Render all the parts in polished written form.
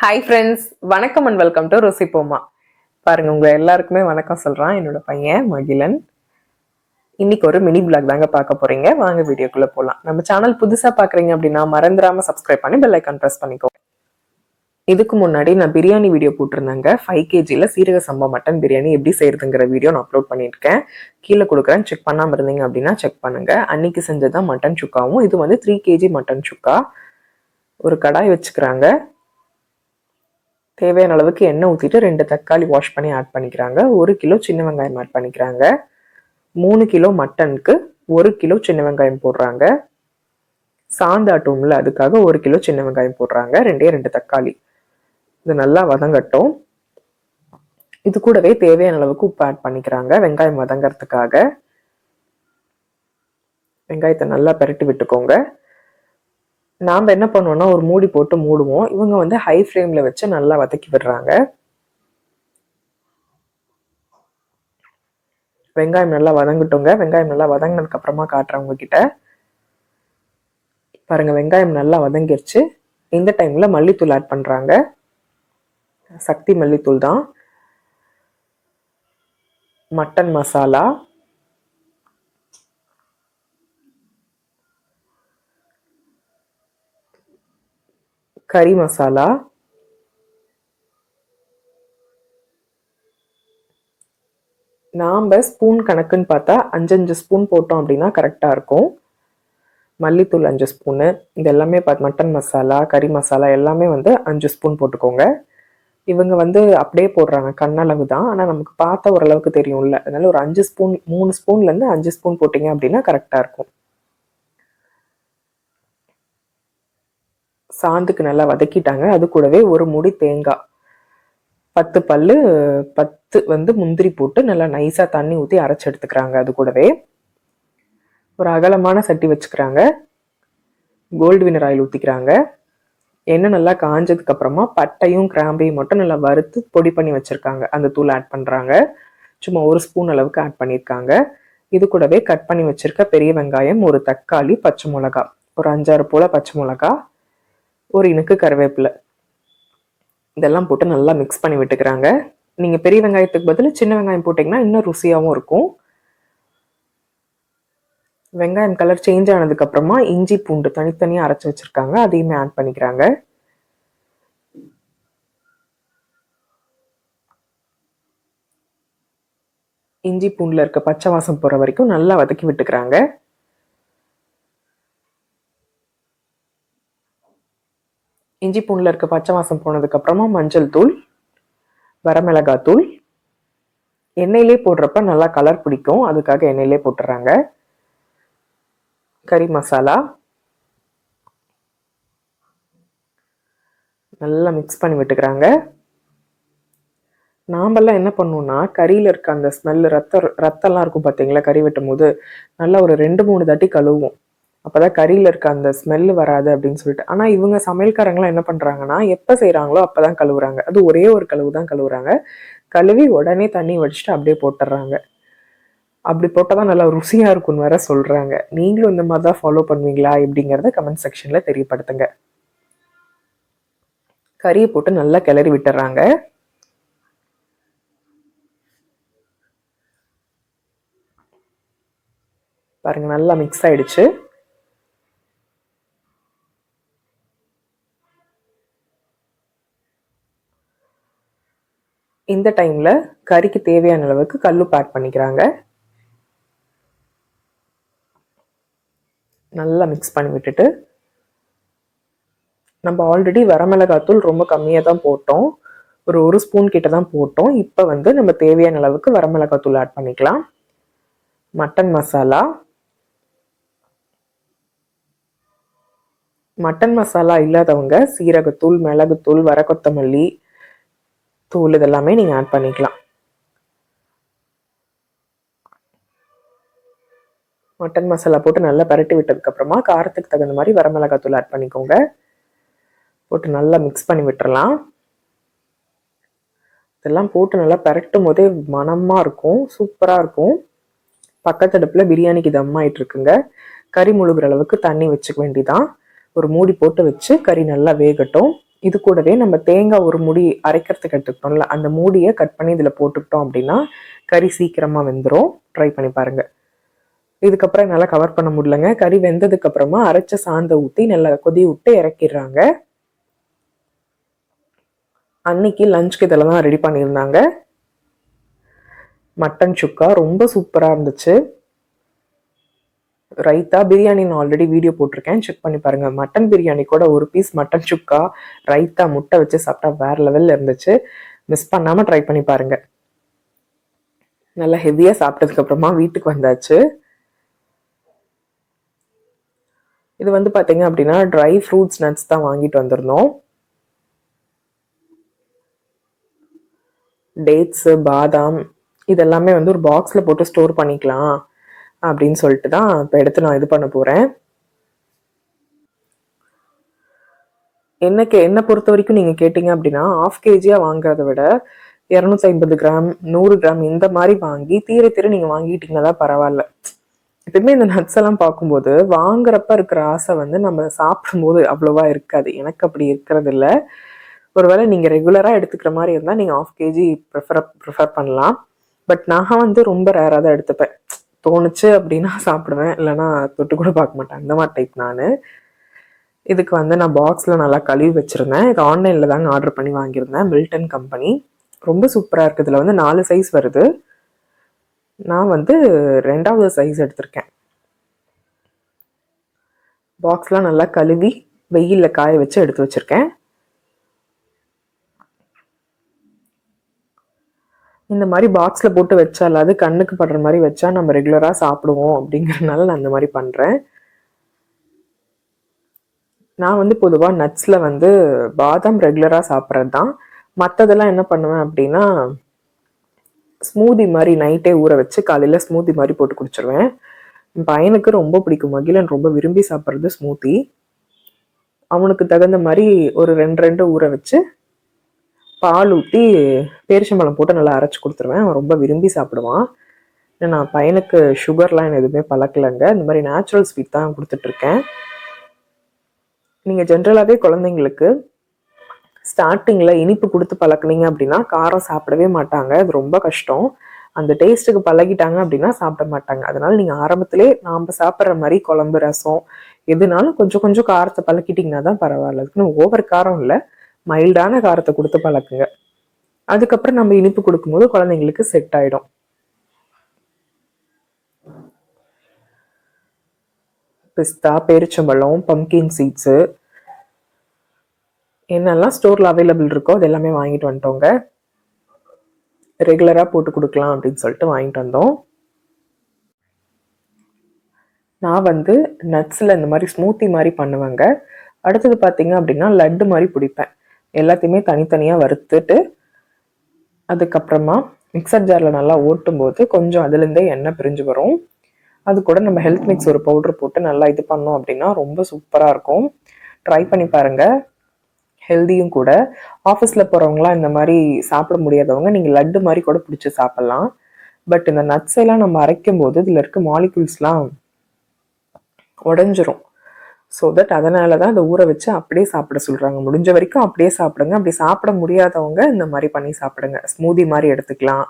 Hi friends, வணக்கம் and welcome to ருசிப்போமா. பாருங்க, உங்க எல்லாருக்குமே வணக்கம் சொல்றான் என்னோட பையன் மகிழன். இன்னைக்கு ஒரு மினி பிளாக் தாங்க பார்க்க போறீங்க. வாங்க வீடியோக்குள்ள போலாம். நம்ம சேனல் புதுசா பாக்குறீங்க அப்படின்னா மறந்துடாம சப்ஸ்கிரைப் பண்ணி பெல் ஐக்கான் பிரஸ் பண்ணிக்கோ. இதுக்கு முன்னாடி நான் பிரியாணி வீடியோ போட்டிருந்தேங்க. 5 kgல சீரக சம்பா மட்டன் பிரியாணி எப்படி செய்யறதுங்கிற வீடியோ நான் அப்லோட் பண்ணியிருக்கேன். கீழே கொடுக்குறேன், செக் பண்ணாம இருந்தீங்க அப்படின்னா செக் பண்ணுங்க. அன்னைக்கு செஞ்சதான் மட்டன் சுக்காவும். இது வந்து 3 kg மட்டன் சுக்கா. ஒரு கடாய் வச்சுக்கிறாங்க. தேவையான அளவுக்கு எண்ணெய் ஊற்றிட்டு 2 தக்காளி வாஷ் பண்ணி ஆட் பண்ணிக்கிறாங்க. 1 கிலோ சின்ன வெங்காயம் ஆட் பண்ணிக்கிறாங்க. 3 கிலோ மட்டனுக்கு 1 கிலோ சின்ன வெங்காயம் போடுறாங்க. சாந்தாட்டும்ல, அதுக்காக 1 கிலோ சின்ன வெங்காயம் போடுறாங்க. 2 தக்காளி. இது நல்லா வதங்கட்டும். இது கூடவே தேவையான அளவுக்கு உப்பு ஆட் பண்ணிக்கிறாங்க வெங்காயம் வதங்கிறதுக்காக. வெங்காயத்தை நல்லா பரட்டி விட்டுக்கோங்க. நாம் என்ன பண்ணுவோம்னா ஒரு மூடி போட்டு மூடுவோம். இவங்க வந்து ஹை ஃப்ளேம்ல வச்சு நல்லா வதக்கி விடுறாங்க. வெங்காயம் நல்லா வதங்கட்டுங்க. வெங்காயம் நல்லா வதங்கினதுக்கு அப்புறமா காட்டுறேன் உங்ககிட்ட. பாருங்க, வெங்காயம் நல்லா வதங்கிருச்சு. இந்த டைம்ல மல்லித்தூள் ஆட் பண்றாங்க. சக்தி மல்லித்தூள் தான். மட்டன் மசாலா, கறி மசாலா, நாம ஸ்பூன் கணக்குன்னு பார்த்தா 5 ஸ்பூன் போட்டோம் அப்படின்னா கரெக்டா இருக்கும். மல்லித்தூள் 5 ஸ்பூனு. இது எல்லாமே மட்டன் மசாலா, கறி மசாலா எல்லாமே வந்து 5 ஸ்பூன் போட்டுக்கோங்க. இவங்க வந்து அப்படியே போடுறாங்க, கண்ணளவு தான். ஆனால் நமக்கு பார்த்தா ஓரளவுக்கு தெரியும்ல, அதனால ஒரு 5 ஸ்பூன், 3 ஸ்பூன்லேருந்து 5 ஸ்பூன் போட்டிங்க அப்படின்னா கரெக்டாக இருக்கும். சாந்துக்கு நல்லா வதக்கிட்டாங்க. அது கூடவே ஒரு முடி தேங்காய், 10 பல்லு 10 வந்து முந்திரி போட்டு நல்லா நைஸாக தண்ணி ஊற்றி அரைச்சி எடுத்துக்கிறாங்க. அது கூடவே ஒரு அகலமான சட்டி வச்சுக்கிறாங்க. கோல்டு வினர் ஆயில் ஊற்றிக்கிறாங்க. எண்ணெய் நல்லா காஞ்சதுக்கு அப்புறமா பட்டையும் கிராம்பையும் மட்டும் நல்லா வறுத்து பொடி பண்ணி வச்சிருக்காங்க. அந்த தூள் ஆட் பண்றாங்க. சும்மா 1 ஸ்பூன் அளவுக்கு ஆட் பண்ணியிருக்காங்க. இது கூடவே கட் பண்ணி வச்சிருக்க பெரிய வெங்காயம், ஒரு தக்காளி, பச்சை மிளகா, ஒரு 5-6 போல பச்சை மிளகா, ஒரு இனுக்கு கருவேப்பிலை, இதெல்லாம் போட்டு நல்லா மிக்ஸ் பண்ணி விட்டுக்கிறாங்க. நீங்க பெரிய வெங்காயத்துக்கு பதில் சின்ன வெங்காயம் போட்டீங்கன்னா இன்னும் ருசியாகவும் இருக்கும். வெங்காயம் கலர் சேஞ்ச் ஆனதுக்கு அப்புறமா இஞ்சி பூண்டு தனித்தனியா அரைச்சு வச்சிருக்காங்க. அதையுமே ஆட் பண்ணிக்கிறாங்க. இஞ்சி பூண்டுல இருக்க பச்சை வாசம் போற வரைக்கும் நல்லா வதக்கி விட்டுக்கிறாங்க. இஞ்சி பூண்டுல இருக்க பச்சை வாசம் போனதுக்கு அப்புறமா மஞ்சள் தூள், வரமிளகாய் தூள். எண்ணெயிலே போடுறப்ப நல்லா கலர் பிடிக்கும், அதுக்காக எண்ணெயிலே போட்டுறாங்க. கறி மசாலா நல்லா மிக்ஸ் பண்ணி விட்டுக்கிறாங்க. நாமெல்லாம் என்ன பண்ணுவோம்னா கறியில இருக்க அந்த ஸ்மெல், ரத்தம்லாம் இருக்கும் பார்த்தீங்களா, கறி வெட்டும் போது நல்லா ஒரு 2-3 தட்டி கழுவுவோம். அப்பதான் கறியில இருக்க அந்த ஸ்மெல் வராது அப்படின்னு சொல்லிட்டு. ஆனா இவங்க சமையல்காரங்களாம் என்ன பண்றாங்கன்னா எப்ப செய்யறாங்களோ அப்பதான் கழுவுறாங்க. அது ஒரே ஒரு கழுவு தான் கழுவுறாங்க. கழுவி உடனே தண்ணி வடிச்சுட்டு அப்படியே போட்டுறாங்க. அப்படி போட்டாதான் நல்லா ருசியா இருக்கும்னு வேற சொல்றாங்க. நீங்களும் இந்த மாதிரி தான் ஃபாலோ பண்ணுவீங்களா எப்படிங்கிறத கமெண்ட் செக்ஷன்ல தெரியப்படுத்துங்க. கறியை போட்டு நல்லா கிளறி விட்டுறாங்க. பாருங்க, நல்லா மிக்ஸ் ஆயிடுச்சு. இந்த டைம்ல கறிக்கு தேவையான அளவுக்கு கல்லுப்பு ஆட் பண்ணிக்கிறாங்க. நல்லா மிக்ஸ் பண்ணி விட்டுட்டு, நம்ம ஆல்ரெடி வரமிளகாத்தூள் ரொம்ப கம்மியாக தான் போட்டோம். ஒரு 1 ஸ்பூன் கிட்ட தான் போட்டோம். இப்போ வந்து நம்ம தேவையான அளவுக்கு வரமிளகாத்தூள் ஆட் பண்ணிக்கலாம். மட்டன் மசாலா, மட்டன் மசாலா இல்லாதவங்க சீரகத்தூள், மிளகுத்தூள், வர கொத்தமல்லி தூள் இதெல்லாமே நீங்க ஆட் பண்ணிக்கலாம். மட்டன் மசாலா போட்டு நல்லா பரட்டி விட்டதுக்கு அப்புறமா காரத்துக்கு தகுந்த மாதிரி வரமிளகாத்தூள் ஆட் பண்ணிக்கோங்க. போட்டு நல்லா மிக்ஸ் பண்ணி விட்டுறலாம். இதெல்லாம் போட்டு நல்லா பரட்டும் போதே மணமா இருக்கும், சூப்பரா இருக்கும். பக்கத்து அடுப்புல பிரியாணிக்கு தம் ஆயிட்டு இருக்குங்க. கறி முழுகிற அளவுக்கு தண்ணி வச்சுக்க வேண்டிதான். ஒரு மூடி போட்டு வச்சு கறி நல்லா வேகட்டும். இது கூடவே நம்ம தேங்காய் ஒரு மூடி அரைக்கிறதுக்கு எடுத்துக்கிட்டோம்ல, அந்த மூடியை கட் பண்ணி இதில் போட்டுக்கிட்டோம் அப்படின்னா கறி சீக்கிரமாக வெந்துடும். ட்ரை பண்ணி பாருங்கள். இதுக்கப்புறம் என்னால் கவர் பண்ண முடியலங்க. கறி வெந்ததுக்கு அப்புறமா அரைச்ச சாந்தை ஊற்றி நல்லா கொதி விட்டு இறக்கிடுறாங்க. அன்னைக்கு லஞ்சுக்கு இதெல்லாம் தான் ரெடி பண்ணியிருந்தாங்க. மட்டன் சுக்கா ரொம்ப சூப்பராக இருந்துச்சு. ரைத்தா பிரியாணி நான் ஆல்ரெடி வீடியோ போட்டிருக்கேன், செக் பண்ணி பாருங்க. மட்டன் பிரியாணி கூட ஒரு பீஸ் மட்டன் சுக்கா ரைத்தா முட்டை வச்சு சாப்பிட்டா வேற லெவலில் இருந்துச்சு. மிஸ் பண்ணாமல் ட்ரை பண்ணி பாருங்க. நல்லா ஹெவியாக சாப்பிட்டதுக்கு அப்புறமா வீட்டுக்கு வந்தாச்சு. இது வந்து பார்த்தீங்க அப்படின்னா ட்ரை ஃப்ரூட்ஸ் நட்ஸ் தான் வாங்கிட்டு வந்திருந்தோம். டேட்ஸு, பாதாம் இதெல்லாமே வந்து ஒரு பாக்ஸில் போட்டு ஸ்டோர் பண்ணிக்கலாம் அப்படின்னு சொல்லிட்டு தான் இப்போ எடுத்து நான் இது பண்ண போகிறேன். என்னை பொறுத்த வரைக்கும் நீங்கள் கேட்டிங்க அப்படின்னா 1/2 kg வாங்குறத விட 250 கிராம் 100 கிராம் இந்த மாதிரி வாங்கி தீர நீங்கள் வாங்கிட்டீங்கன்னா தான் பரவாயில்ல. எப்பயுமே இந்த நட்ஸ் எல்லாம் பார்க்கும்போது வாங்குறப்ப இருக்கிற ஆசை வந்து நம்ம சாப்பிடும்போது அவ்வளோவா இருக்காது. எனக்கு அப்படி இருக்கிறது இல்லை. ஒருவேளை நீங்கள் ரெகுலராக எடுத்துக்கிற மாதிரி இருந்தால் நீங்கள் 1/2 kg ப்ரிஃபர் பண்ணலாம். பட் நான் வந்து ரொம்ப ரேராக தான் எடுத்துப்பேன். தோணுச்சு அப்படின்னா சாப்பிடுவேன், இல்லைன்னா தொட்டு கூட பார்க்க மாட்டேன். அந்த மாதிரி டைப் நான். இதுக்கு வந்து நான் பாக்ஸில் நல்லா கழுவி வச்சுருந்தேன். இது ஆன்லைனில் தாங்க ஆர்டர் பண்ணி வாங்கியிருந்தேன், மில்டன் கம்பெனி. ரொம்ப சூப்பராக இருக்குது. இதில் வந்து 4 சைஸ் வருது. நான் வந்து 2வது சைஸ் எடுத்திருக்கேன். பாக்ஸ்லாம் நல்லா கழுவி வெயிலில் காய வச்சு எடுத்து வச்சுருக்கேன். இந்த மாதிரி பாக்ஸில் போட்டு வச்சால் அது கண்ணுக்கு படுற மாதிரி வச்சா நம்ம ரெகுலராக சாப்பிடுவோம் அப்படிங்கிறதுனால நான் இந்த மாதிரி பண்ணுறேன். நான் வந்து பொதுவாக நட்ஸில் வந்து பாதாம் ரெகுலராக சாப்பிட்றது தான். மற்றதெல்லாம் என்ன பண்ணுவேன் அப்படின்னா ஸ்மூதி மாதிரி நைட்டே ஊற வச்சு காலையில் ஸ்மூதி மாதிரி போட்டு குடிச்சிருவேன். என் பையனுக்கு ரொம்ப பிடிக்கும். மகிழன் ரொம்ப விரும்பி சாப்பிட்றது ஸ்மூத்தி. அவனுக்கு தகுந்த மாதிரி ஒரு 2 ஊற வச்சு பால் ஊற்றி பேரிச்சம்பழம் போட்டு நல்லா அரைச்சி கொடுத்துருவேன். அவன் ரொம்ப விரும்பி சாப்பிடுவான். நான் பையனுக்கு சுகர்லாம் எனக்கு எதுவுமே பழக்கலைங்க. இந்த மாதிரி நேச்சுரல் ஸ்வீட் தான் கொடுத்துட்ருக்கேன். நீங்கள் ஜென்ரலாகவே குழந்தைங்களுக்கு ஸ்டார்டிங்கில் இனிப்பு கொடுத்து பழக்கினீங்க அப்படின்னா காரம் சாப்பிடவே மாட்டாங்க. அது ரொம்ப கஷ்டம். அந்த டேஸ்ட்டுக்கு பழகிட்டாங்க அப்படின்னா சாப்பிட மாட்டாங்க. அதனால நீங்கள் ஆரம்பத்திலே நாம் சாப்பிட்ற மாதிரி குழம்பு, ரசம் எதுனாலும் கொஞ்சம் கொஞ்சம் காரத்தை பழக்கிட்டிங்கன்னா தான் பரவாயில்ல. அதுக்குன்னு ஓவர் காரம் இல்லை, மைல்டான காரத்தை கொடுத்து பழக்குங்க. அதுக்கப்புறம் நம்ம இனிப்பு கொடுக்கும்போது குழந்தைங்களுக்கு செட் ஆகிடும். பிஸ்தா, பேரிச்சம்பழம், பம்கின் சீட்ஸு என்னெல்லாம் ஸ்டோரில் அவைலபிள் இருக்கோ அது எல்லாமே வாங்கிட்டு வந்துட்டோங்க. ரெகுலராக போட்டு கொடுக்கலாம் அப்படின்னு சொல்லிட்டு வாங்கிட்டு வந்தோம். நான் வந்து நட்ஸில் இந்த மாதிரி ஸ்மூத்தி மாதிரி பண்ணுவேங்க. அடுத்தது பார்த்தீங்க அப்படின்னா லட்டு மாதிரி பிடிப்பேன். எல்லாத்தையுமே தனித்தனியாக வறுத்துட்டு அதுக்கப்புறமா மிக்சர் ஜாரில் நல்லா ஓட்டும் போது கொஞ்சம் அதுலேருந்தே எண்ணெய் பிரிஞ்சு வரும். அது கூட நம்ம ஹெல்த் மிக்ஸ் ஒரு பவுடர் போட்டு நல்லா இது பண்ணோம் அப்படின்னா ரொம்ப சூப்பராக இருக்கும். ட்ரை பண்ணி பாருங்கள். ஹெல்தியும் கூட. ஆஃபீஸில் போகிறவங்களாம் இந்த மாதிரி சாப்பிட முடியாதவங்க நீங்கள் லட்டு மாதிரி கூட பிடிச்சி சாப்பிட்லாம். பட் இந்த நட்ஸ் எல்லாம் நம்ம அரைக்கும் போது இதில் இருக்க மாலிகுல்ஸ்லாம் உடஞ்சிரும். ஸோ தட் அதனால தான் அதை ஊற வச்சு அப்படியே சாப்பிட சொல்கிறாங்க. முடிஞ்ச வரைக்கும் அப்படியே சாப்பிடுங்க. அப்படி சாப்பிட முடியாதவங்க இந்த மாதிரி பண்ணி சாப்பிடுங்க. ஸ்மூதி மாதிரி எடுத்துக்கலாம்,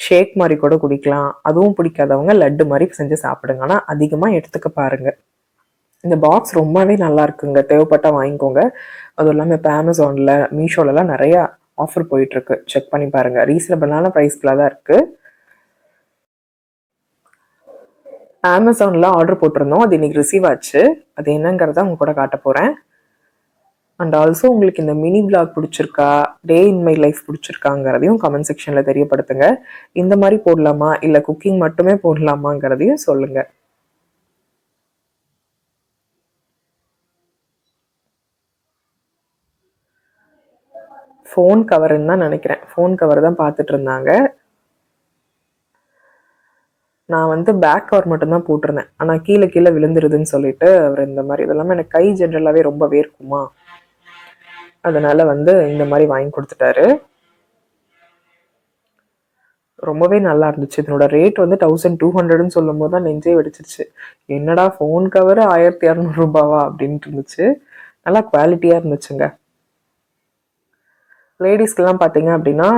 ஷேக் மாதிரி கூட குடிக்கலாம். அதுவும் பிடிக்காதவங்க லட்டு மாதிரி செஞ்சு சாப்பிடுங்க. ஆனால் அதிகமாக எடுத்துக்க பாருங்கள். இந்த பாக்ஸ் ரொம்பவே நல்லா இருக்குங்க. தேவைப்பட்டால் வாங்கிக்கோங்க. அதுவும் இல்லாமல் இப்போ அமேசானில், மீஷோலலாம் நிறையா ஆஃபர் போயிட்டுருக்கு. செக் பண்ணி பாருங்கள். ரீசனபிளான ப்ரைஸ்ல தான் இருக்குது. அமேசானில் ஆர்டர் போட்டிருந்தோம். அது இன்னைக்கு ரிசீவ் ஆச்சு. அது என்னங்கிறத உங்க கூட காட்ட போகிறேன். அண்ட் ஆல்சோ உங்களுக்கு இந்த மினி பிளாக் பிடிச்சிருக்கா, டே இன் மை லைஃப் பிடிச்சிருக்காங்கிறதையும் கமெண்ட் செக்ஷனில் தெரியப்படுத்துங்க. இந்த மாதிரி போடலாமா இல்லை குக்கிங் மட்டுமே போடலாமாங்கிறதையும் சொல்லுங்கள். ஃபோன் கவருன்னு தான் நினைக்கிறேன். ஃபோன் கவர் தான் பார்த்துட்டு இருந்தாங்க. நான் வந்து பேக் கவர் மட்டும்தான் போட்டிருந்தேன். ஆனால் கீழே கீழே விழுந்துருதுன்னு சொல்லிட்டு அவர் இந்த மாதிரி, இதெல்லாமே எனக்கு கை ஜென்ரலாகவே ரொம்ப வேர்க்குமா, அதனால வந்து இந்த மாதிரி வாங்கி கொடுத்துட்டாரு. ரொம்பவே நல்லா இருந்துச்சு. இதனோட ரேட் வந்து 1200ன்னு சொல்லும் போது தான் நெஞ்சே வெடிச்சிருச்சு. என்னடா ஃபோன் கவர் 1200 ரூபாவா அப்படின்ட்டு இருந்துச்சு. நல்லா குவாலிட்டியாக இருந்துச்சுங்க. லேடிஸ்க்கெல்லாம் பார்த்தீங்க அப்படின்னா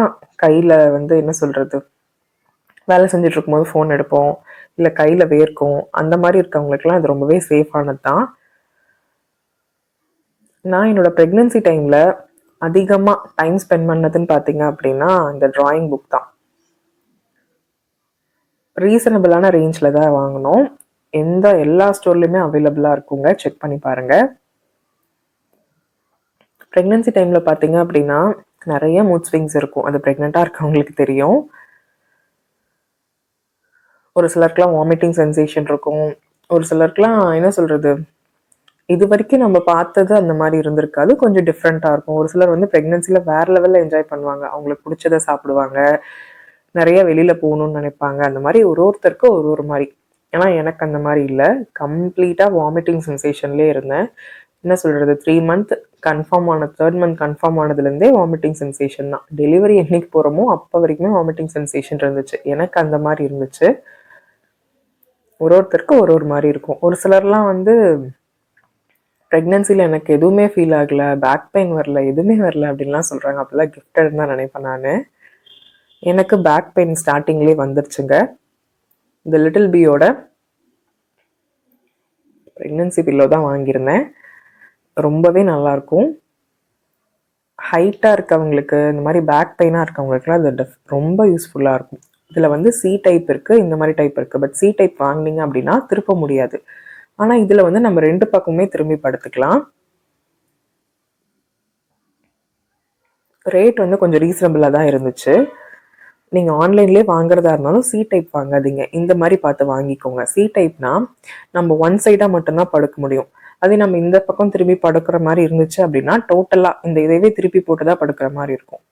கையில் வந்து என்ன சொல்கிறது, வேலை செஞ்சுட்டு இருக்கும்போது ஃபோன் எடுப்போம், இல்லை கையில் வேர்க்கும், அந்த மாதிரி இருக்கவங்களுக்குலாம் இது ரொம்பவே சேஃபானது தான். நான் என்னோட ப்ரெக்னென்சி டைமில் அதிகமாக டைம் ஸ்பெண்ட் பண்ணதுன்னு பார்த்தீங்க அப்படின்னா இந்த ட்ராயிங் புக் தான். ரீசனபிளான ரேஞ்சில் தான் வாங்கினோம். எல்லா ஸ்டோர்லையுமே அவைலபிளாக இருக்குங்க, செக் பண்ணி பாருங்கள். ப்ரெக்னென்சி டைமில் பார்த்தீங்க அப்படின்னா நிறைய மூட் ஸ்விங்ஸ் இருக்கும். அது ப்ரெக்னெண்ட்டாக இருக்கவங்களுக்கு தெரியும். ஒரு சிலருக்குலாம் வாமிட்டிங் சென்சேஷன் இருக்கும். ஒரு சிலருக்குலாம் என்ன சொல்கிறது, இது வரைக்கும் நம்ம பார்த்தது அந்த மாதிரி இருந்திருக்காது, கொஞ்சம் டிஃப்ரெண்ட்டாக இருக்கும். ஒரு சிலர் வந்து ப்ரெக்னென்சியில் வேறு லெவலில் என்ஜாய் பண்ணுவாங்க, அவங்களுக்கு பிடிச்சதை சாப்பிடுவாங்க, நிறைய வெளியில் போகணுன்னு நினைப்பாங்க. அந்த மாதிரி ஒருத்தருக்கு ஒரு மாதிரி. ஏன்னா எனக்கு அந்த மாதிரி இல்லை, கம்ப்ளீட்டாக வாமிட்டிங் சென்சேஷன்லேயே இருந்தேன். என்ன சொல்கிறது, 3 மந்த் கன்ஃபார்ம் ஆன 3rd மந்த் கன்ஃபார்ம் ஆனதுலேருந்தே வாமிட்டிங் சென்சேஷன் தான். டெலிவரி என்னைக்கு போகிறோமோ அப்போ வரைக்குமே வாமிட்டிங் சென்சேஷன் இருந்துச்சு. எனக்கு அந்த மாதிரி இருந்துச்சு. ஒருத்தருக்கு ஒரு மாதிரி இருக்கும். ஒரு சிலர்லாம் வந்து ப்ரெக்னென்சியில் எனக்கு எதுவுமே ஃபீல் ஆகலை, பேக் பெயின் வரல, எதுவுமே வரல அப்படின்லாம் சொல்கிறாங்க. அப்போல்லாம் கிஃப்டட் தான் நினைப்பேன் நான். எனக்கு பேக் பெயின் ஸ்டார்டிங்லேயே வந்துருச்சுங்க. இந்த லிட்டில் பியோட ப்ரெக்னென்சி பில்லோ தான் வாங்கியிருந்தேன். ரொம்பவே நல்லாயிருக்கும். ஹைட்டாக இருக்கவங்களுக்கு, இந்த மாதிரி பேக் பெயினாக இருக்கவங்களுக்குலாம் இது ரொம்ப யூஸ்ஃபுல்லாக இருக்கும். இதில் வந்து சி டைப் இருக்குது, இந்த மாதிரி டைப் இருக்குது. பட் சி டைப் வாங்கினீங்க அப்படின்னா திருப்ப முடியாது. ஆனால் இதில் வந்து நம்ம 2 பக்கமே திரும்பி படுத்துக்கலாம். ரேட் வந்து கொஞ்சம் ரீசனபிளாக தான் இருந்துச்சு. நீங்கள் ஆன்லைன்லேயே வாங்குறதா இருந்தாலும் சி டைப் வாங்காதீங்க, இந்த மாதிரி பார்த்து வாங்கிக்கோங்க. சி டைப்னா நம்ம ஒன் சைடாக மட்டும்தான் படுக்க முடியும். அதே நம்ம இந்த பக்கம் திரும்பி படுக்கிற மாதிரி இருந்துச்சு அப்படின்னா டோட்டலாக இந்த இதையே திருப்பி போட்டு தான் படுக்கிற மாதிரி இருக்கும்.